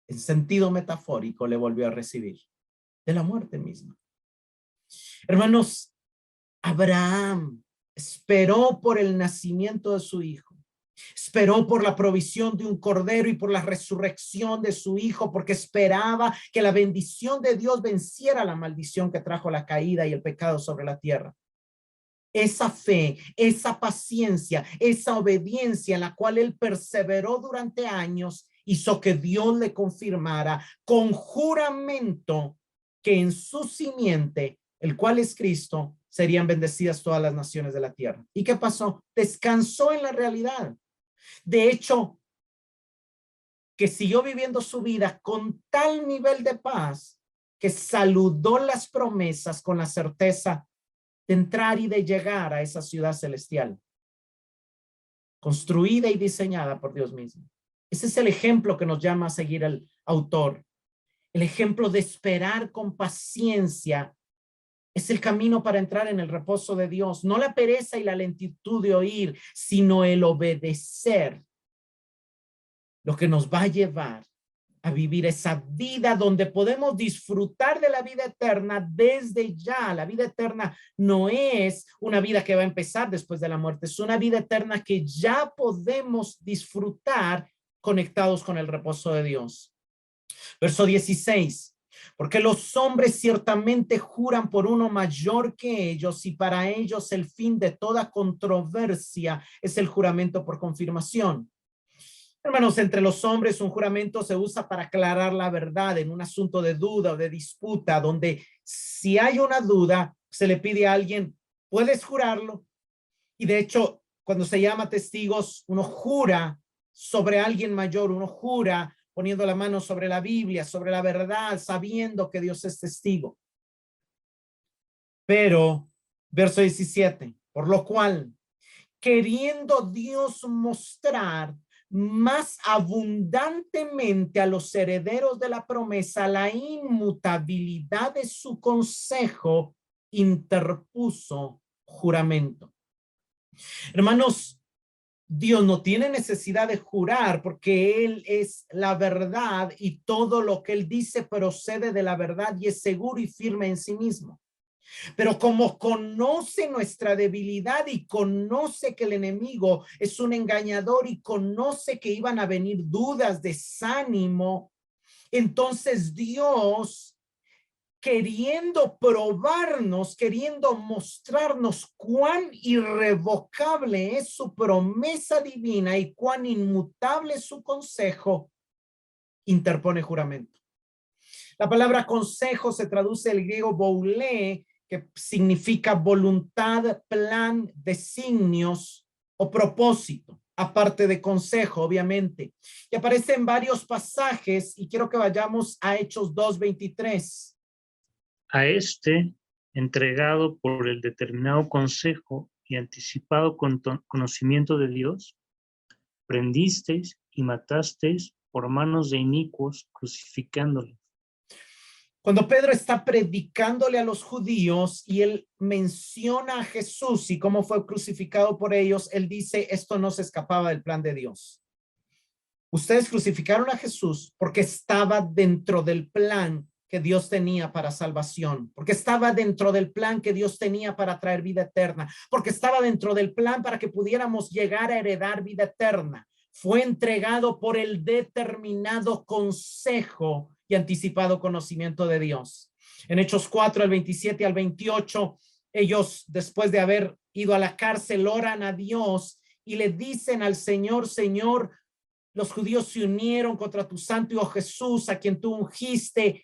en sentido metafórico, le volvió a recibir de la muerte misma. Hermanos, Abraham esperó por el nacimiento de su hijo. Esperó por la provisión de un cordero y por la resurrección de su hijo, porque esperaba que la bendición de Dios venciera la maldición que trajo la caída y el pecado sobre la tierra. Esa fe, esa paciencia, esa obediencia en la cual él perseveró durante años, hizo que Dios le confirmara con juramento que en su simiente, el cual es Cristo, serían bendecidas todas las naciones de la tierra. ¿Y qué pasó? Descansó en la realidad. De hecho, que siguió viviendo su vida con tal nivel de paz que saludó las promesas con la certeza de entrar y de llegar a esa ciudad celestial, construida y diseñada por Dios mismo. Ese es el ejemplo que nos llama a seguir el autor. El ejemplo de esperar con paciencia es el camino para entrar en el reposo de Dios. No la pereza y la lentitud de oír, sino el obedecer, lo que nos va a llevar a vivir esa vida donde podemos disfrutar de la vida eterna desde ya. La vida eterna no es una vida que va a empezar después de la muerte, es una vida eterna que ya podemos disfrutar conectados con el reposo de Dios. Verso 16. Porque los hombres ciertamente juran por uno mayor que ellos, y para ellos el fin de toda controversia es el juramento por confirmación. Hermanos, entre los hombres un juramento se usa para aclarar la verdad en un asunto de duda o de disputa, donde si hay una duda, se le pide a alguien, ¿puedes jurarlo? Y de hecho, cuando se llama testigos, uno jura sobre alguien mayor, uno jura poniendo la mano sobre la Biblia, sobre la verdad, sabiendo que Dios es testigo. Pero, verso 17, por lo cual, queriendo Dios mostrar más abundantemente a los herederos de la promesa la inmutabilidad de su consejo, interpuso juramento. Hermanos, Dios no tiene necesidad de jurar porque Él es la verdad y todo lo que Él dice procede de la verdad y es seguro y firme en sí mismo. Pero como conoce nuestra debilidad y conoce que el enemigo es un engañador y conoce que iban a venir dudas, desánimo, entonces Dios, queriendo probarnos, queriendo mostrarnos cuán irrevocable es su promesa divina y cuán inmutable es su consejo, interpone juramento. La palabra consejo se traduce del griego boulé, que significa voluntad, plan, designios o propósito, aparte de consejo, obviamente. Y aparece en varios pasajes y quiero que vayamos a Hechos 2:23. A este, entregado por el determinado consejo y anticipado conocimiento de Dios, prendisteis y matasteis por manos de inicuos, crucificándole. Cuando Pedro está predicándole a los judíos y él menciona a Jesús y cómo fue crucificado por ellos, él dice, esto no se escapaba del plan de Dios. Ustedes crucificaron a Jesús porque estaba dentro del plan que Dios tenía para salvación, porque estaba dentro del plan que Dios tenía para traer vida eterna, porque estaba dentro del plan para que pudiéramos llegar a heredar vida eterna. Fue entregado por el determinado consejo y anticipado conocimiento de Dios. En Hechos 4, al 27 al 28, ellos, después de haber ido a la cárcel, oran a Dios y le dicen al Señor, Señor, los judíos se unieron contra tu santo hijo Jesús, a quien tú ungiste,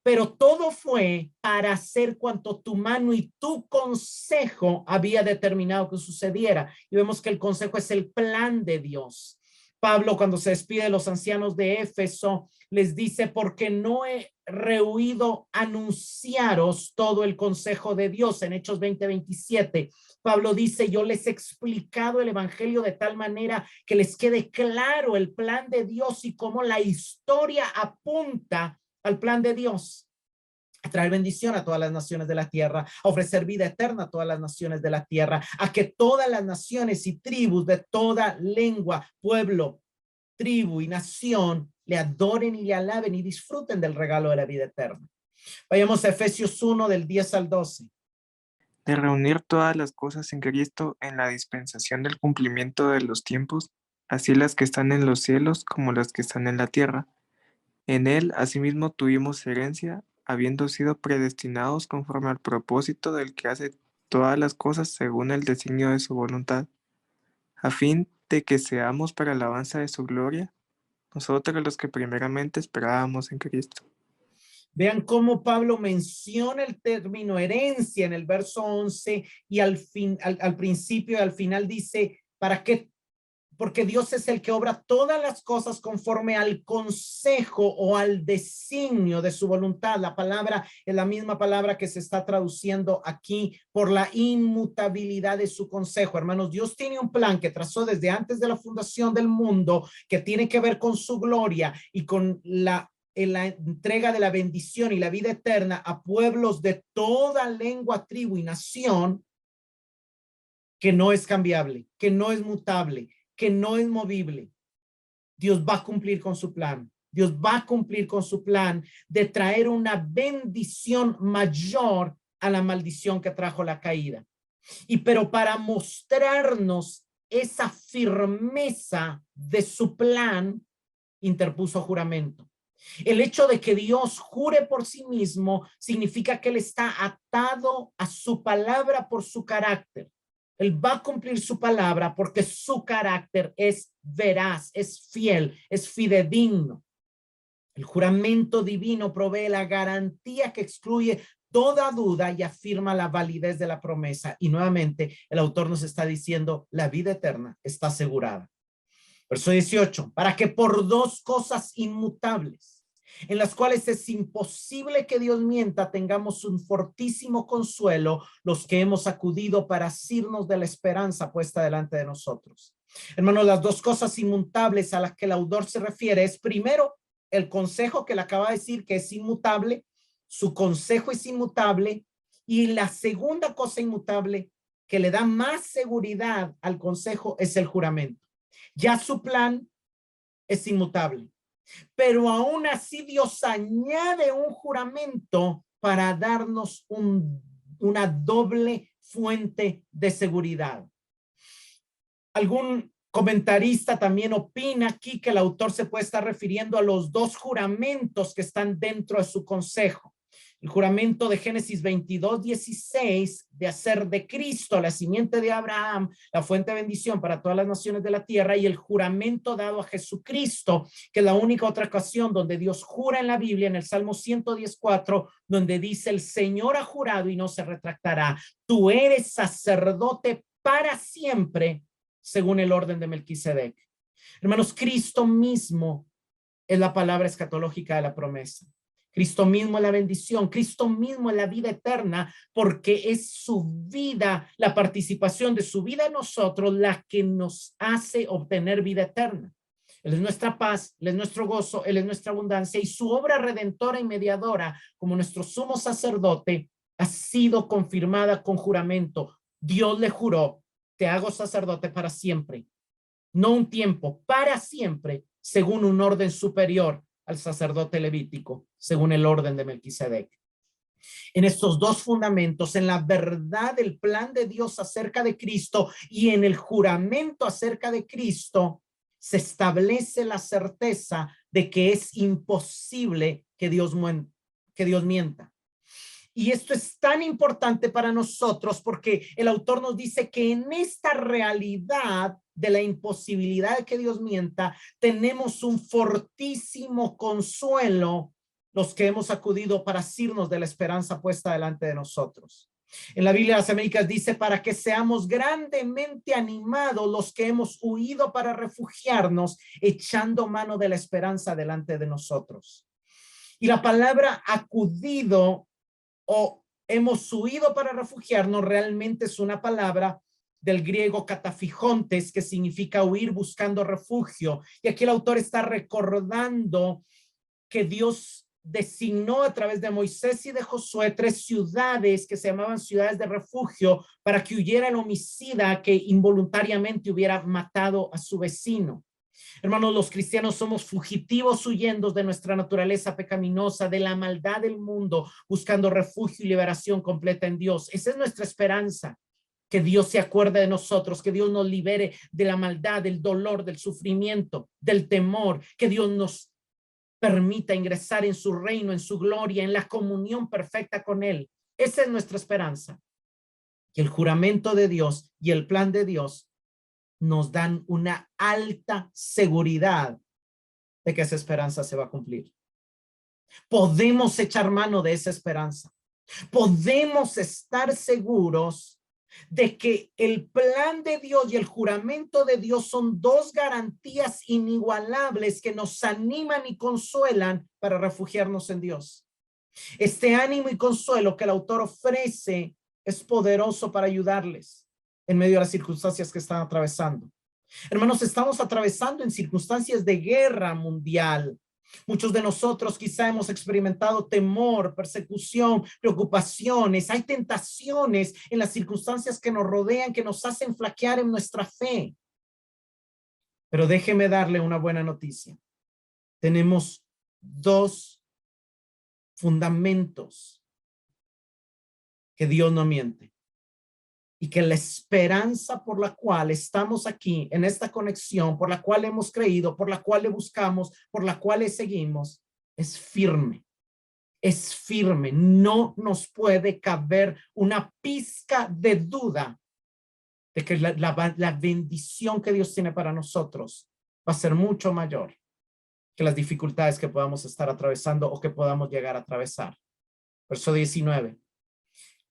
pero todo fue para hacer cuanto tu mano y tu consejo había determinado que sucediera. Y vemos que el consejo es el plan de Dios. Pablo, cuando se despide de los ancianos de Éfeso, les dice, porque no he rehuido anunciaros todo el consejo de Dios. En Hechos 20:27, Pablo dice, yo les he explicado el evangelio de tal manera que les quede claro el plan de Dios y cómo la historia apunta al plan de Dios, a traer bendición a todas las naciones de la tierra, a ofrecer vida eterna a todas las naciones de la tierra, a que todas las naciones y tribus de toda lengua, pueblo, tribu y nación le adoren y le alaben y disfruten del regalo de la vida eterna. Vayamos a Efesios 1 del 10 al 12. de reunir todas las cosas en Cristo en la dispensación del cumplimiento de los tiempos, así las que están en los cielos como las que están en la tierra. En él, asimismo, tuvimos herencia, habiendo sido predestinados conforme al propósito del que hace todas las cosas según el designio de su voluntad, a fin de que seamos para alabanza de su gloria, nosotros los que primeramente esperábamos en Cristo. Vean cómo Pablo menciona el término herencia en el verso 11 y al principio y al final dice, ¿para qué? Porque Dios es el que obra todas las cosas conforme al consejo o al designio de su voluntad. La palabra es la misma palabra que se está traduciendo aquí por la inmutabilidad de su consejo. Hermanos, Dios tiene un plan que trazó desde antes de la fundación del mundo que tiene que ver con su gloria y con la entrega de la bendición y la vida eterna a pueblos de toda lengua, tribu y nación, que no es cambiable, que no es mutable, que no es movible. Dios va a cumplir con su plan. Dios va a cumplir con su plan de traer una bendición mayor a la maldición que trajo la caída. Pero para mostrarnos esa firmeza de su plan, interpuso juramento. El hecho de que Dios jure por sí mismo significa que él está atado a su palabra por su carácter. Él va a cumplir su palabra porque su carácter es veraz, es fiel, es fidedigno. El juramento divino provee la garantía que excluye toda duda y afirma la validez de la promesa. Y nuevamente el autor nos está diciendo, la vida eterna está asegurada. Verso 18, para que por dos cosas inmutables, en las cuales es imposible que Dios mienta, tengamos un fortísimo consuelo los que hemos acudido para asirnos de la esperanza puesta delante de nosotros. Hermanos, las dos cosas inmutables a las que el autor se refiere es primero el consejo que le acaba de decir que es inmutable, su consejo es inmutable, y la segunda cosa inmutable que le da más seguridad al consejo es el juramento. Ya su plan es inmutable, pero aún así Dios añade un juramento para darnos una doble fuente de seguridad. Algún comentarista también opina aquí que el autor se puede estar refiriendo a los dos juramentos que están dentro de su consejo. El juramento de Génesis 22:16 de hacer de Cristo la simiente de Abraham, la fuente de bendición para todas las naciones de la tierra, y el juramento dado a Jesucristo, que es la única otra ocasión donde Dios jura en la Biblia, en el Salmo 110:4, donde dice, el Señor ha jurado y no se retractará. Tú eres sacerdote para siempre, según el orden de Melquisedec. Hermanos, Cristo mismo es la palabra escatológica de la promesa. Cristo mismo es la bendición, Cristo mismo es la vida eterna, porque es su vida, la participación de su vida en nosotros, la que nos hace obtener vida eterna. Él es nuestra paz, Él es nuestro gozo, Él es nuestra abundancia, y su obra redentora y mediadora como nuestro sumo sacerdote ha sido confirmada con juramento. Dios le juró, te hago sacerdote para siempre, no un tiempo, para siempre, según un orden superior al sacerdote levítico, según el orden de Melquisedec. En estos dos fundamentos, en la verdad del plan de Dios acerca de Cristo y en el juramento acerca de Cristo, se establece la certeza de que es imposible que Dios mienta. Y esto es tan importante para nosotros porque el autor nos dice que en esta realidad de la imposibilidad de que Dios mienta, tenemos un fortísimo consuelo los que hemos acudido para asirnos de la esperanza puesta delante de nosotros. En la Biblia de las Américas dice, para que seamos grandemente animados los que hemos huido para refugiarnos, echando mano de la esperanza delante de nosotros. Y la palabra acudido o hemos huido para refugiarnos realmente es una palabra del griego catafijontes, que significa huir buscando refugio. Y aquí el autor está recordando que Dios designó a través de Moisés y de Josué 3 ciudades que se llamaban ciudades de refugio para que huyera el homicida que involuntariamente hubiera matado a su vecino. Hermanos, los cristianos somos fugitivos huyendo de nuestra naturaleza pecaminosa, de la maldad del mundo, buscando refugio y liberación completa en Dios. Esa es nuestra esperanza, que Dios se acuerde de nosotros, que Dios nos libere de la maldad, del dolor, del sufrimiento, del temor, que Dios nos permita ingresar en su reino, en su gloria, en la comunión perfecta con Él. Esa es nuestra esperanza. Y el juramento de Dios y el plan de Dios nos dan una alta seguridad de que esa esperanza se va a cumplir. Podemos echar mano de esa esperanza. Podemos estar seguros de que el plan de Dios y el juramento de Dios son dos garantías inigualables que nos animan y consuelan para refugiarnos en Dios. Este ánimo y consuelo que el autor ofrece es poderoso para ayudarles en medio de las circunstancias que están atravesando. Hermanos, estamos atravesando en circunstancias de guerra mundial. Muchos de nosotros quizá hemos experimentado temor, persecución, preocupaciones. Hay tentaciones en las circunstancias que nos rodean que nos hacen flaquear en nuestra fe. Pero déjeme darle una buena noticia. Tenemos dos fundamentos que Dios no miente. Y que la esperanza por la cual estamos aquí en esta conexión, por la cual hemos creído, por la cual le buscamos, por la cual le seguimos, es firme. Es firme. No nos puede caber una pizca de duda de que la bendición que Dios tiene para nosotros va a ser mucho mayor que las dificultades que podamos estar atravesando o que podamos llegar a atravesar. Verso 19.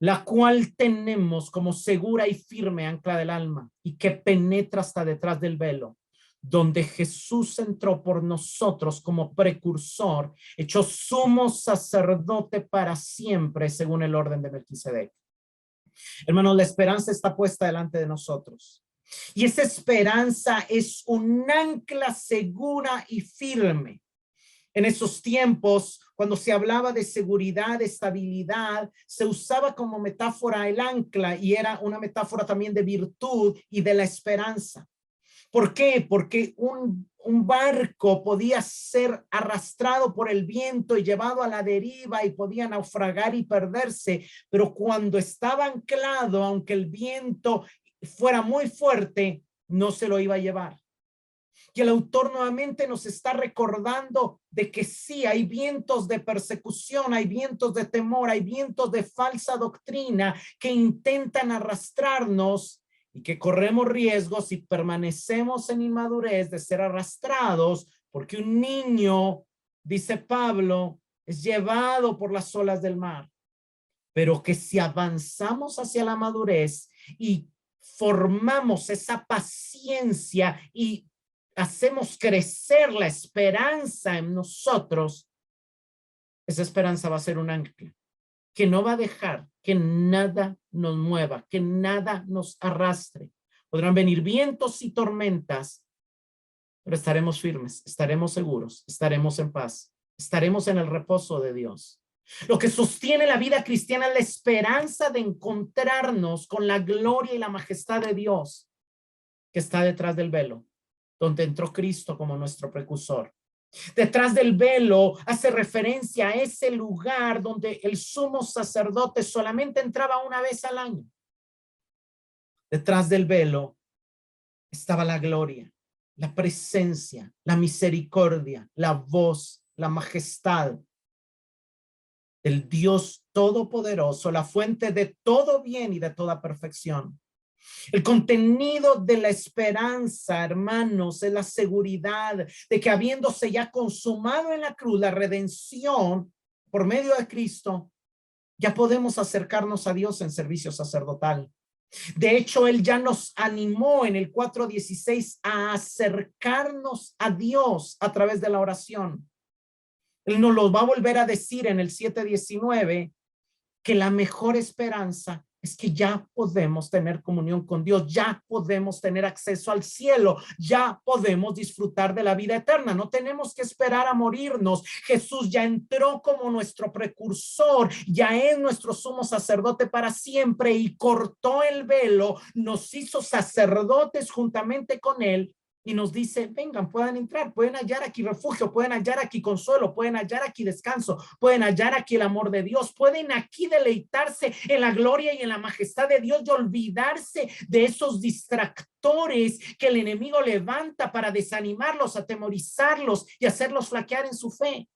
La cual tenemos como segura y firme ancla del alma y que penetra hasta detrás del velo, donde Jesús entró por nosotros como precursor, hecho sumo sacerdote para siempre según el orden de Melquisedec. Hermanos, la esperanza está puesta delante de nosotros y esa esperanza es un ancla segura y firme. En esos tiempos, cuando se hablaba de seguridad, de estabilidad, se usaba como metáfora el ancla y era una metáfora también de virtud y de la esperanza. ¿Por qué? Porque un barco podía ser arrastrado por el viento y llevado a la deriva y podía naufragar y perderse, pero cuando estaba anclado, aunque el viento fuera muy fuerte, no se lo iba a llevar. Y el autor nuevamente nos está recordando de que sí, hay vientos de persecución, hay vientos de temor, hay vientos de falsa doctrina que intentan arrastrarnos y que corremos riesgos si permanecemos en inmadurez de ser arrastrados, porque un niño, dice Pablo, es llevado por las olas del mar. Pero que si avanzamos hacia la madurez y formamos esa paciencia y hacemos crecer la esperanza en nosotros, esa esperanza va a ser un ancla que no va a dejar que nada nos mueva, que nada nos arrastre. Podrán venir vientos y tormentas, pero estaremos firmes, estaremos seguros, estaremos en paz, estaremos en el reposo de Dios. Lo que sostiene la vida cristiana es la esperanza de encontrarnos con la gloria y la majestad de Dios que está detrás del velo, donde entró Cristo como nuestro precursor. Detrás del velo hace referencia a ese lugar donde el sumo sacerdote solamente entraba una vez al año. Detrás del velo estaba la gloria, la presencia, la misericordia, la voz, la majestad del Dios Todopoderoso, la fuente de todo bien y de toda perfección. El contenido de la esperanza, hermanos, es la seguridad de que habiéndose ya consumado en la cruz la redención por medio de Cristo, ya podemos acercarnos a Dios en servicio sacerdotal. De hecho, Él ya nos animó en el 4:16 a acercarnos a Dios a través de la oración. Él nos lo va a volver a decir en el 7:19, que la mejor esperanza es que ya podemos tener comunión con Dios, ya podemos tener acceso al cielo, ya podemos disfrutar de la vida eterna. No tenemos que esperar a morirnos. Jesús ya entró como nuestro precursor, ya es nuestro sumo sacerdote para siempre y cortó el velo, nos hizo sacerdotes juntamente con Él y nos dice, vengan, puedan entrar, pueden hallar aquí refugio, pueden hallar aquí consuelo, pueden hallar aquí descanso, pueden hallar aquí el amor de Dios, pueden aquí deleitarse en la gloria y en la majestad de Dios y olvidarse de esos distractores que el enemigo levanta para desanimarlos, atemorizarlos y hacerlos flaquear en su fe.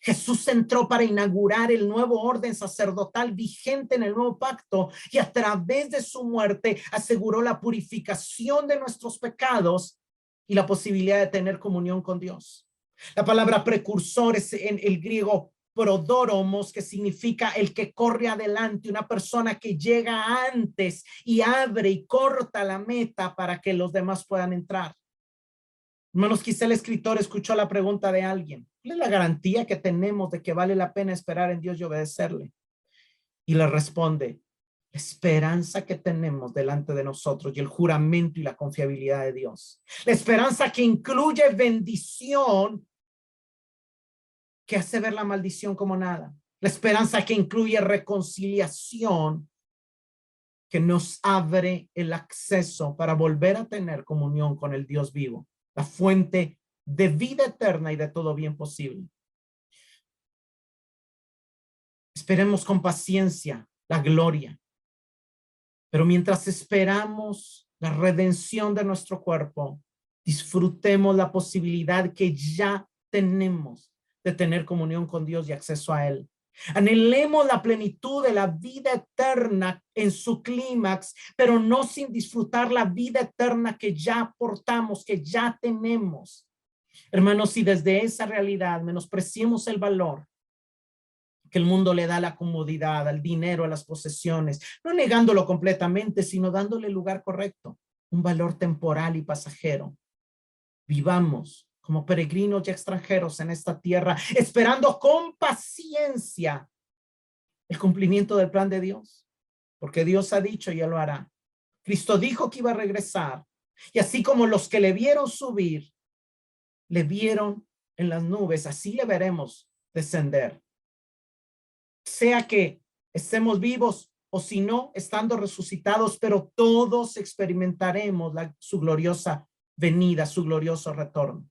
Jesús entró para inaugurar el nuevo orden sacerdotal vigente en el nuevo pacto y a través de su muerte aseguró la purificación de nuestros pecados y la posibilidad de tener comunión con Dios. La palabra precursor es en el griego prodóromos, que significa el que corre adelante, una persona que llega antes y abre y corta la meta para que los demás puedan entrar. Hermanos, quizá el escritor escuchó la pregunta de alguien. ¿Cuál es la garantía que tenemos de que vale la pena esperar en Dios y obedecerle? Y le responde, la esperanza que tenemos delante de nosotros y el juramento y la confiabilidad de Dios. La esperanza que incluye bendición, que hace ver la maldición como nada. La esperanza que incluye reconciliación, que nos abre el acceso para volver a tener comunión con el Dios vivo, la fuente de vida eterna y de todo bien posible. Esperemos con paciencia la gloria, pero mientras esperamos la redención de nuestro cuerpo, disfrutemos la posibilidad que ya tenemos de tener comunión con Dios y acceso a Él. Anhelemos la plenitud de la vida eterna en su clímax, pero no sin disfrutar la vida eterna que ya portamos, que ya tenemos. Hermanos, si desde esa realidad menospreciamos el valor que el mundo le da a la comodidad, al dinero, a las posesiones, no negándolo completamente, sino dándole el lugar correcto, un valor temporal y pasajero. Vivamos como peregrinos y extranjeros en esta tierra, esperando con paciencia el cumplimiento del plan de Dios, porque Dios ha dicho y Él lo hará. Cristo dijo que iba a regresar, y así como los que le vieron subir, le vieron en las nubes, así le veremos descender. Sea que estemos vivos o si no, estando resucitados, pero todos experimentaremos su gloriosa venida, su glorioso retorno.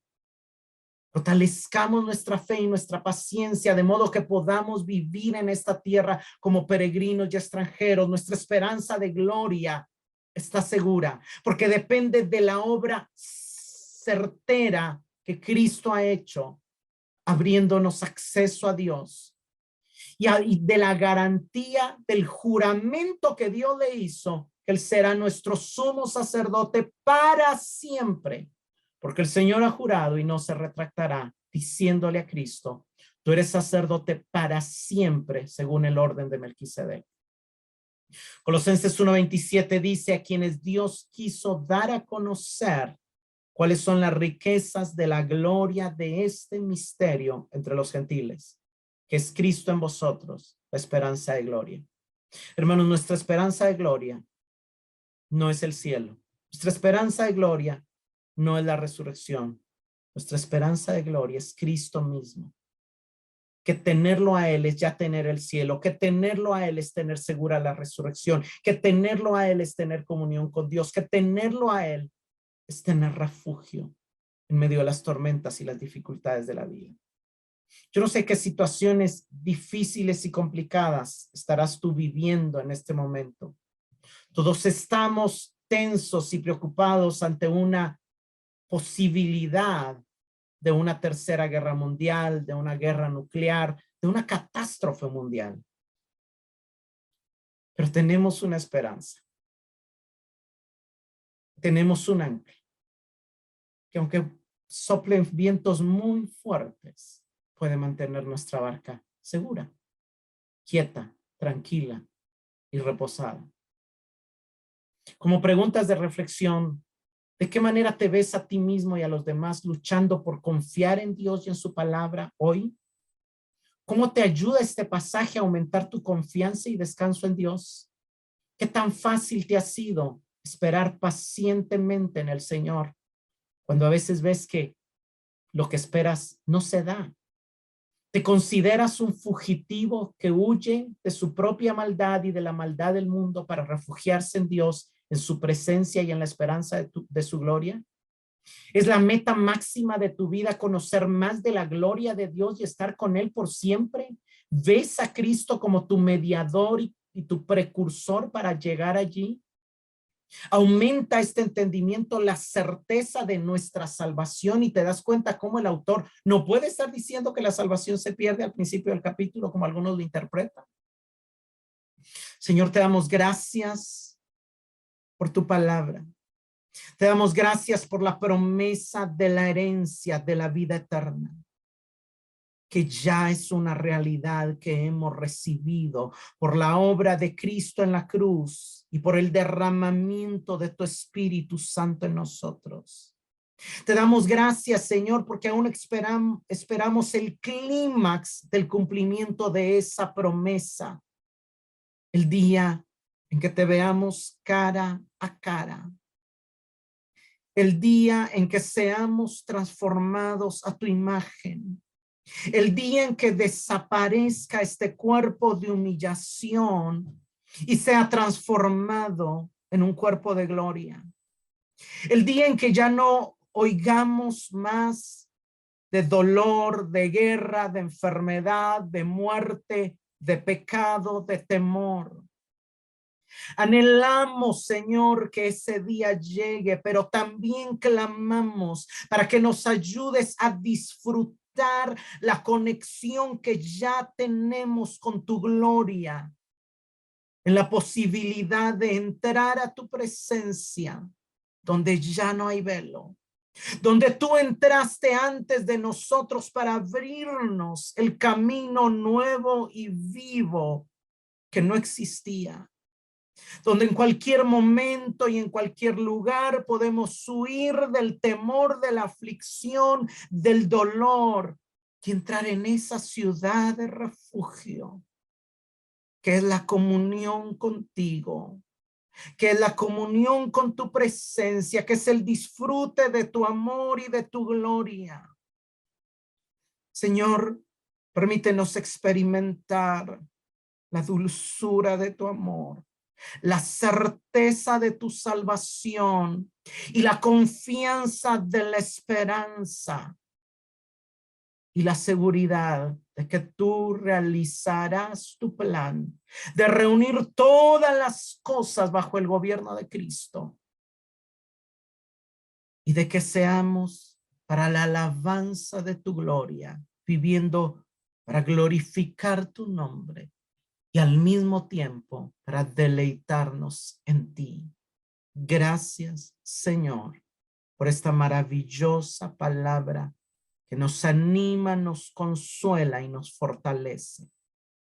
Fortalezcamos nuestra fe y nuestra paciencia de modo que podamos vivir en esta tierra como peregrinos y extranjeros. Nuestra esperanza de gloria está segura porque depende de la obra certera que Cristo ha hecho, abriéndonos acceso a Dios y de la garantía del juramento que Dios le hizo, que Él será nuestro sumo sacerdote para siempre. Porque el Señor ha jurado y no se retractará, diciéndole a Cristo, tú eres sacerdote para siempre, según el orden de Melquisedec. Colosenses 1:27 dice, a quienes Dios quiso dar a conocer cuáles son las riquezas de la gloria de este misterio entre los gentiles, que es Cristo en vosotros, la esperanza de gloria. Hermanos, nuestra esperanza de gloria no es el cielo. Nuestra esperanza de gloria no es la resurrección. Nuestra esperanza de gloria es Cristo mismo. Que tenerlo a Él es ya tener el cielo. Que tenerlo a Él es tener segura la resurrección. Que tenerlo a Él es tener comunión con Dios. Que tenerlo a Él es tener refugio en medio de las tormentas y las dificultades de la vida. Yo no sé qué situaciones difíciles y complicadas estarás tú viviendo en este momento. Todos estamos tensos y preocupados ante una posibilidad de una tercera guerra mundial, de una guerra nuclear, de una catástrofe mundial. Pero tenemos una esperanza. Tenemos un ancla que aunque soplen vientos muy fuertes, puede mantener nuestra barca segura, quieta, tranquila y reposada. Como preguntas de reflexión, ¿de qué manera te ves a ti mismo y a los demás luchando por confiar en Dios y en su palabra hoy? ¿Cómo te ayuda este pasaje a aumentar tu confianza y descanso en Dios? ¿Qué tan fácil te ha sido esperar pacientemente en el Señor cuando a veces ves que lo que esperas no se da? ¿Te consideras un fugitivo que huye de su propia maldad y de la maldad del mundo para refugiarse en Dios, en su presencia y en la esperanza de su gloria? Es la meta máxima de tu vida conocer más de la gloria de Dios y estar con Él por siempre. ¿Ves a Cristo como tu mediador y tu precursor para llegar allí? Aumenta este entendimiento, la certeza de nuestra salvación, y te das cuenta cómo el autor no puede estar diciendo que la salvación se pierde al principio del capítulo, como algunos lo interpretan. Señor, te damos gracias por tu palabra. Te damos gracias por la promesa de la herencia de la vida eterna, que ya es una realidad que hemos recibido por la obra de Cristo en la cruz y por el derramamiento de tu Espíritu Santo en nosotros. Te damos gracias, Señor, porque aún esperamos el clímax del cumplimiento de esa promesa, el día en que te veamos cara a cara, el día en que seamos transformados a tu imagen, el día en que desaparezca este cuerpo de humillación y sea transformado en un cuerpo de gloria. El día en que ya no oigamos más de dolor, de guerra, de enfermedad, de muerte, de pecado, de temor. Anhelamos, Señor, que ese día llegue, pero también clamamos para que nos ayudes a disfrutar la conexión que ya tenemos con tu gloria, en la posibilidad de entrar a tu presencia, donde ya no hay velo, donde tú entraste antes de nosotros para abrirnos el camino nuevo y vivo que no existía, donde en cualquier momento y en cualquier lugar podemos huir del temor, de la aflicción, del dolor, y entrar en esa ciudad de refugio, que es la comunión contigo, que es la comunión con tu presencia, que es el disfrute de tu amor y de tu gloria. Señor, permítenos experimentar la dulzura de tu amor, la certeza de tu salvación y la confianza de la esperanza y la seguridad de que tú realizarás tu plan de reunir todas las cosas bajo el gobierno de Cristo y de que seamos para la alabanza de tu gloria, viviendo para glorificar tu nombre y al mismo tiempo para deleitarnos en ti. Gracias, Señor, por esta maravillosa palabra que nos anima, nos consuela y nos fortalece.